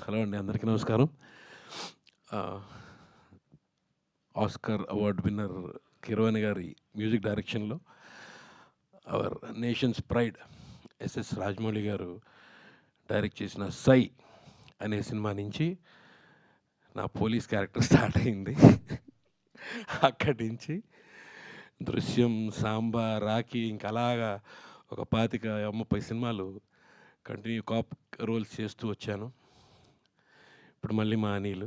Hello అండి, అందరికీ నమస్కారం. ఆస్కార్ అవార్డ్ విన్నర్ కీరవాణి గారి మ్యూజిక్ డైరెక్షన్లో our nation's pride SS Rajamouli గారు డైరెక్ట్ చేసిన సై అనే సినిమా నుంచి నా పోలీస్ క్యారెక్టర్ స్టార్ట్ అయింది. అక్కడి నుంచి దృశ్యం, సాంబా, రాఖీ, ఇంకా అలాగా ఒక 25-30 సినిమాలు కంటిన్యూ కాప్ రోల్స్ చేస్తూ వచ్చాను. ఇప్పుడు మళ్ళీ మా అనిల్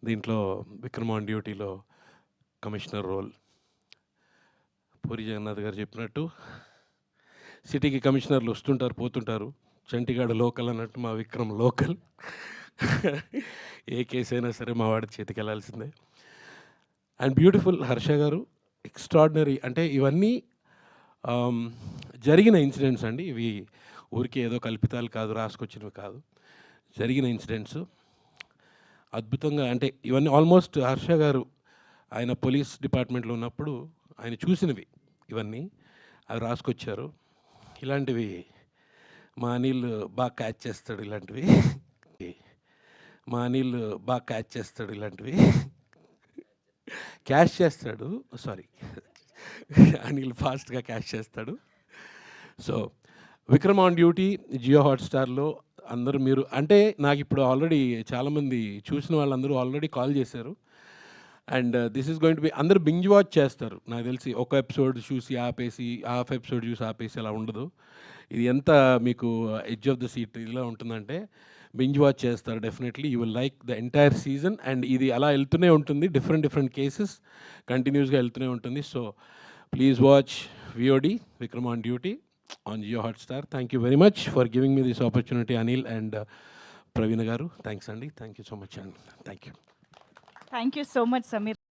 దీంట్లో విక్రమ్ ఆన్ డ్యూటీలో కమిషనర్ రోల్. పూరి జగన్నాథ్ గారు చెప్పినట్టు సిటీకి కమిషనర్లు వస్తుంటారు, పోతుంటారు. చంటిగాడు లోకల్ అన్నట్టు మా విక్రమ్ లోకల్. ఏ కేసు అయినా సరే మా వాడి చేతికి వెళ్ళాల్సిందే. అండ్ బ్యూటిఫుల్ హర్ష గారు, ఎక్స్ట్రాడినరీ. అంటే ఇవన్నీ జరిగిన ఇన్సిడెంట్స్ అండి. ఇవి ఊరికే ఏదో కల్పితాలు కాదు, రాసుకొచ్చినవి కాదు, జరిగిన ఇన్సిడెంట్స్. అద్భుతంగా, అంటే ఇవన్నీ ఆల్మోస్ట్ హర్ష గారు ఆయన పోలీస్ డిపార్ట్మెంట్లో ఉన్నప్పుడు ఆయన చూసినవి ఇవన్నీ, అవి రాసుకొచ్చారు. ఇలాంటివి మా అనిల్ బాగా క్యాచ్ చేస్తాడు. ఇలాంటివి మా అనిల్ బాగా క్యాచ్ చేస్తాడు. ఇలాంటివి క్యాష్ చేస్తాడు, సారీ, అనిల్ ఫాస్ట్గా క్యాష్ చేస్తాడు. So Vikram on duty Jio హాట్స్టార్లో అందరూ మీరు, అంటే నాకు ఇప్పుడు ఆల్రెడీ చాలామంది చూసిన వాళ్ళందరూ ఆల్రెడీ కాల్ చేశారు. And this is going to be, అందరూ బింజ్ వాచ్ చేస్తారు నాకు తెలిసి. ఒక ఎపిసోడ్ చూసి ఆపేసి, హాఫ్ ఎపిసోడ్ చూసి ఆపేసి అలా ఉండదు. ఇది ఎంత మీకు ఎడ్జ్ ఆఫ్ ద సీట్ ఇలా ఉంటుందంటే బింజ్ వాచ్ చేస్తారు definitely. You will like the entire season. And ఇది అలా వెళ్తూనే ఉంటుంది, డిఫరెంట్ కేసెస్ కంటిన్యూస్గా వెళ్తూనే ఉంటుంది. So please watch VOD Vikram on duty on Jio Hotstar. Thank you very much for giving me this opportunity, Anil and Praveen garu. Thanks, Andy. Thank you so much, and thank you. Thank you so much, Samir.